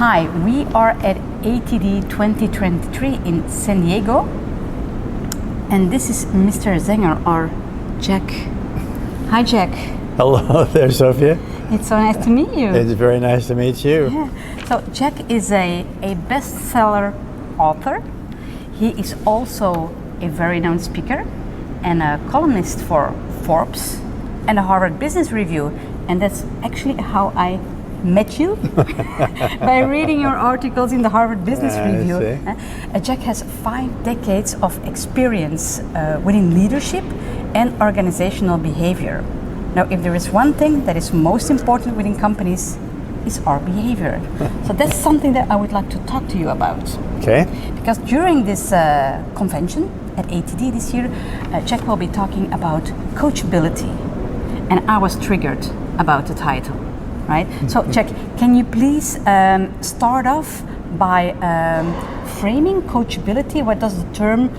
Hi, we are at ATD 2023 in San Diego, and this is Mr. Zenger, or Jack. Hi, Jack. Hello there, Sophia. It's so nice to meet you. It's very nice to meet you. Yeah. So Jack is a bestseller author. He is also a very known speaker and a columnist for Forbes and a Harvard Business Review. And that's actually how I met you, by reading your articles in the Harvard Business Review. Jack has 5 decades of experience within leadership and organizational behavior. Now, if there is one thing that is most important within companies, is our behavior. So that's something that I would like to talk to you about. Okay. Because during this convention at ATD this year, Jack will be talking about coachability. And I was triggered about the title, right? So Jack, can you please start off by framing coachability? What does the term,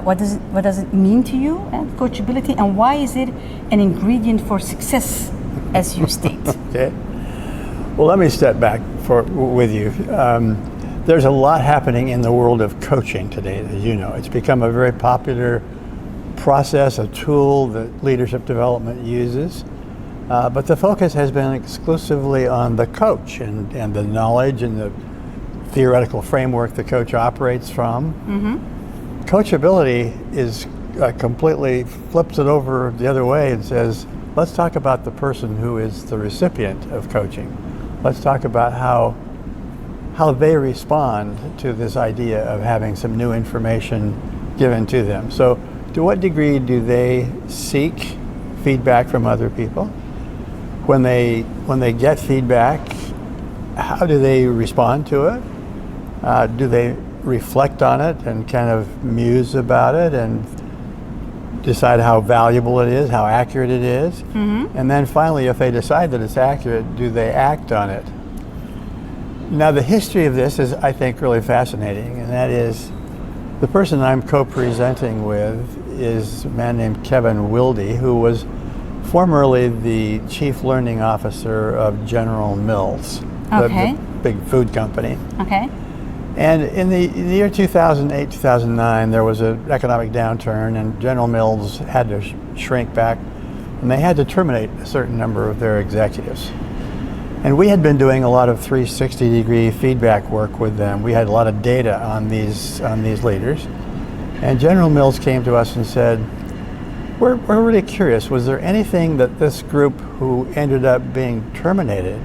what does it mean to you, coachability, and why is it an ingredient for success, as you state? Okay. Well, let me step back with you. There's a lot happening in the world of coaching today, as you know. It's become a very popular process, a tool that leadership development uses. But the focus has been exclusively on the coach and the knowledge and the theoretical framework the coach operates from. Mm-hmm. Coachability is completely flips it over the other way and says, let's talk about the person who is the recipient of coaching. Let's talk about how they respond to this idea of having some new information given to them. So to what degree do they seek feedback from other people? When they get feedback, how do they respond to it? Do they reflect on it and kind of muse about it and decide how valuable it is, how accurate it is? Mm-hmm. And then finally, if they decide that it's accurate, do they act on it? Now, the history of this is, I think, really fascinating, and that is the person I'm co-presenting with is a man named Kevin Wilde, who was formerly the chief learning officer of General Mills, the big food company. Okay. And in the year 2008, 2009, there was an economic downturn, and General Mills had to shrink back, and they had to terminate a certain number of their executives. And we had been doing a lot of 360-degree feedback work with them. We had a lot of data on these leaders. And General Mills came to us and said, we're really curious, was there anything that this group who ended up being terminated,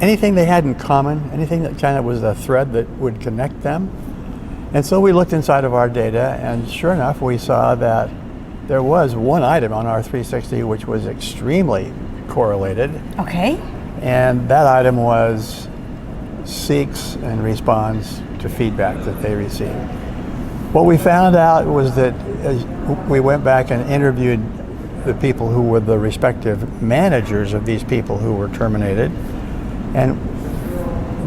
anything they had in common, anything that kind of was a thread that would connect them? And so we looked inside of our data, and sure enough, we saw that there was one item on our 360 which was extremely correlated. Okay. And that item was seeks and responds to feedback that they receive. What we found out was that we went back and interviewed the people who were the respective managers of these people who were terminated, and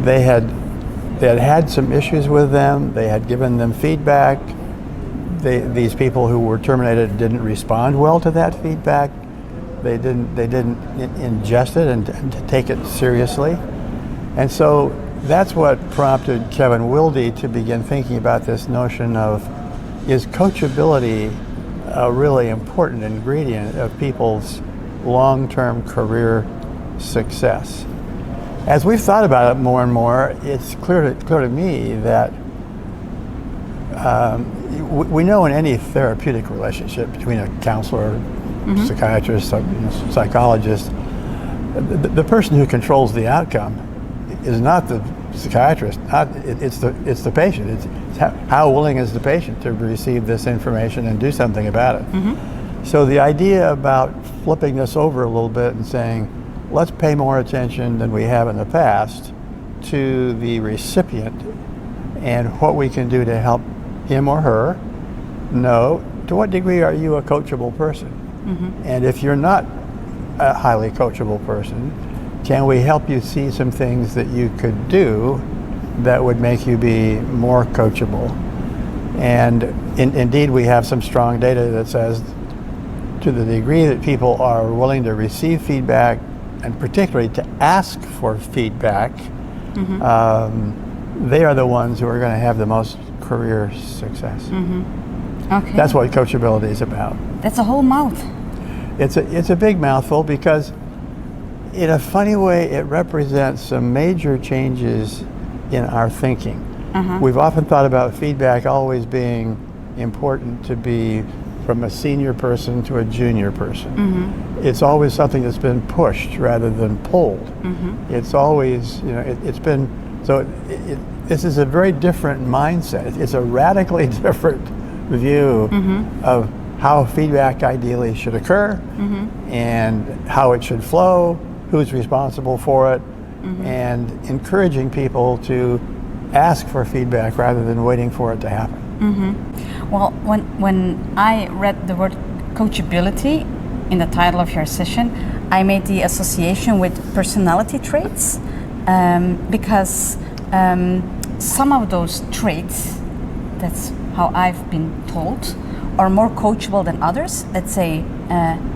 they had some issues with them. They had given them feedback. These people who were terminated didn't respond well to that feedback. They didn't ingest it and take it seriously. And so that's what prompted Kevin Wilde to begin thinking about this notion of, is coachability a really important ingredient of people's long-term career success? As we've thought about it more and more, it's clear to me that we know in any therapeutic relationship between a counselor, mm-hmm. psychiatrist, psychologist, the person who controls the outcome is not the psychiatrist. It's the patient. It's how willing is the patient to receive this information and do something about it. Mm-hmm. So the idea about flipping this over a little bit and saying, let's pay more attention than we have in the past to the recipient and what we can do to help him or her know, to what degree are you a coachable person? Mm-hmm. And if you're not a highly coachable person, can we help you see some things that you could do that would make you be more coachable? And indeed, we have some strong data that says to the degree that people are willing to receive feedback, and particularly to ask for feedback, they are the ones who are going to have the most career success. Okay. That's what coachability is about. That's a whole mouth. It's a big mouthful because in a funny way it represents some major changes in our thinking. We've often thought about feedback always being important to be from a senior person to a junior person. It's always something that's been pushed rather than pulled. It's always, it's been, so this is a very different mindset. It's a radically different view of how feedback ideally should occur and how it should flow, who's responsible for it, and encouraging people to ask for feedback rather than waiting for it to happen. Well, when I read the word coachability in the title of your session, I made the association with personality traits because some of those traits, that's how I've been told, are more coachable than others. Let's say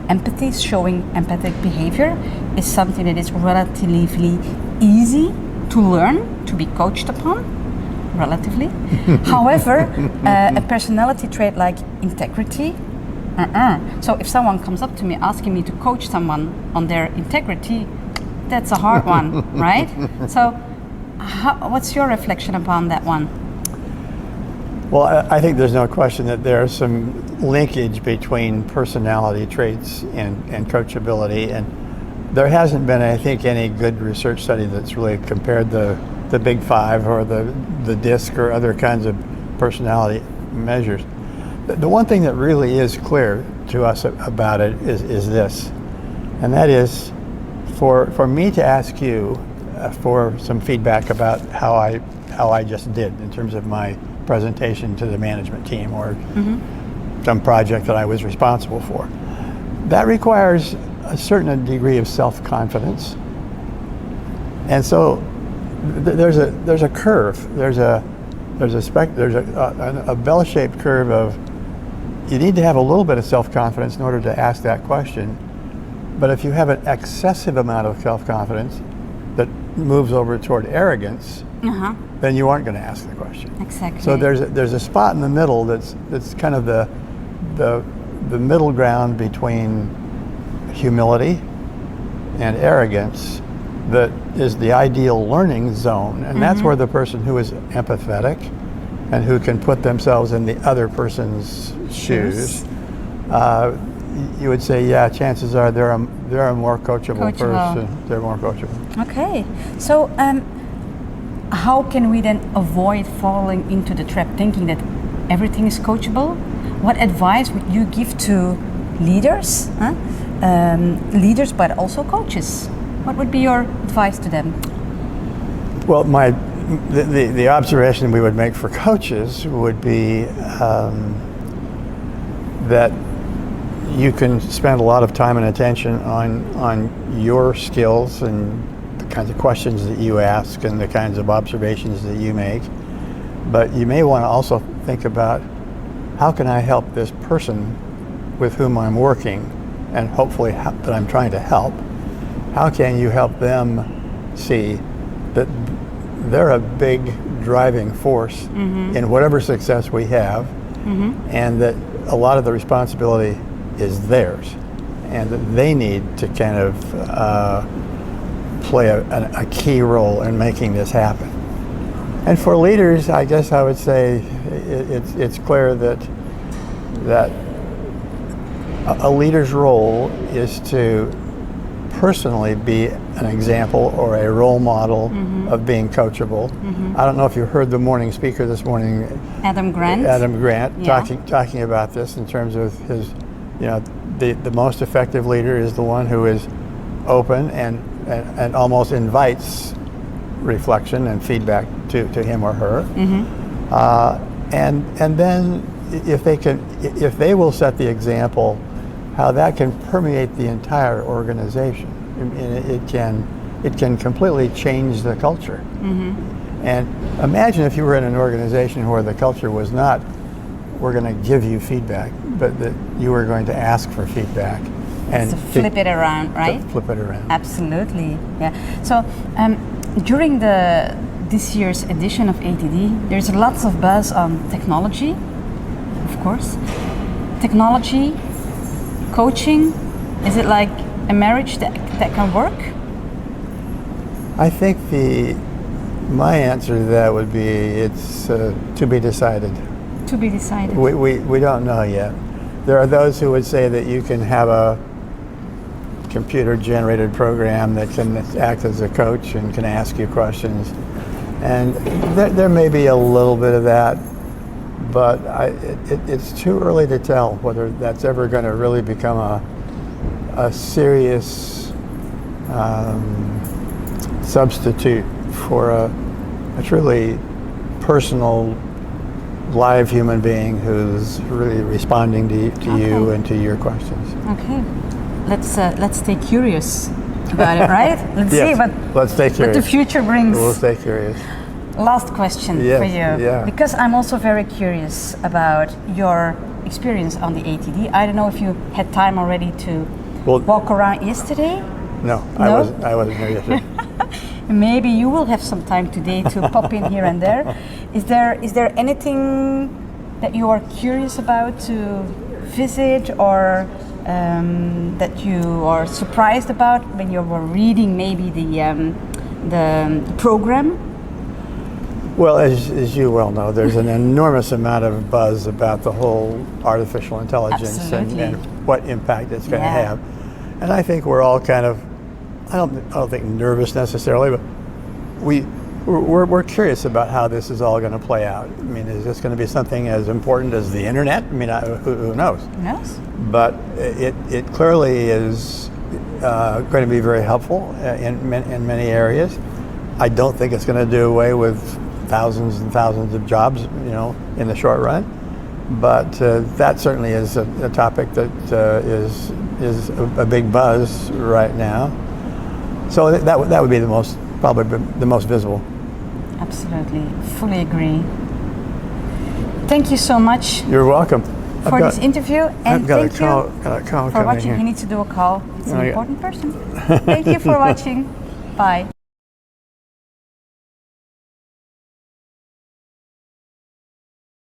empathy, showing empathic behavior, is something that is relatively easy to learn, to be coached upon, relatively. However, a personality trait like integrity, so if someone comes up to me asking me to coach someone on their integrity, that's a hard one, right? So what's your reflection upon that one? Well, I think there's no question that there's some linkage between personality traits and coachability, and there hasn't been, I think, any good research study that's really compared the Big Five or the DISC or other kinds of personality measures. The one thing that really is clear to us about it is this, and that is for me to ask you for some feedback about how I just did in terms of my presentation to the management team or some project that I was responsible for. That requires a certain degree of self-confidence, and so there's a curve. There's a bell-shaped curve of you need to have a little bit of self-confidence in order to ask that question. But if you have an excessive amount of self-confidence that moves over toward arrogance, then you aren't going to ask the question. Exactly. So there's a spot in the middle that's kind of the middle ground between humility and arrogance that is the ideal learning zone, and that's where the person who is empathetic and who can put themselves in the other person's shoes, you would say, yeah, chances are they're a more coachable person. They're more coachable. Okay, so how can we then avoid falling into the trap thinking that everything is coachable? What advice would you give to leaders, leaders but also coaches? What would be your advice to them? Well, the observation we would make for coaches would be that you can spend a lot of time and attention on your skills and the kinds of questions that you ask and the kinds of observations that you make, but you may want to also think about how can I help this person with whom I'm working and hopefully that I'm trying to help. How can you help them see that they're a big driving force in whatever success we have, and that a lot of the responsibility is theirs, and that they need to kind of play a key role in making this happen. And for leaders, I guess I would say it's clear that a leader's role is to personally be an example or a role model of being coachable. I don't know if you heard the morning speaker this morning, Adam Grant, talking about this in terms of his, the most effective leader is the one who is open and almost invites reflection and feedback to him or her. And then if they will set the example, how that can permeate the entire organization. It can completely change the culture. And imagine if you were in an organization where the culture was not, we're going to give you feedback, but that you were going to ask for feedback. And to flip it around, right? Flip it around. Absolutely, yeah. So During this year's edition of ATD, there's lots of buzz on technology, of course. Technology, coaching, is it like a marriage that can work? I think my answer to that would be it's to be decided. To be decided. We don't know yet. There are those who would say that you can have a computer-generated program that can act as a coach and can ask you questions. And there may be a little bit of that, but it's too early to tell whether that's ever going to really become a serious substitute for a truly personal, live human being who's really responding to you and to your questions. Okay, let's stay curious about it, right? Let's Yes, see let's stay curious. what the future brings. We'll stay curious. Last question for you, because I'm also very curious about your experience on the ATD. I don't know if you had time already to walk around yesterday. No, I wasn't here yesterday. Maybe you will have some time today to pop in here and there. Is there anything that you are curious about to visit, or that you are surprised about when you were reading maybe the program? Well, as you well know, there's an enormous amount of buzz about the whole artificial intelligence and what impact it's going to have. And I think we're all kind of, I don't think nervous necessarily, but we're curious about how this is all going to play out. I mean, is this going to be something as important as the internet? I mean, who knows? Who knows? But it clearly is going to be very helpful in many areas. I don't think it's going to do away with thousands and thousands of jobs, in the short run. But that certainly is a topic that is a big buzz right now. So that would be probably the most visible. Absolutely, fully agree. Thank you so much. You're welcome. For this interview, and thank you for watching. You need to do a call. It's an important person. Thank you for watching. Bye.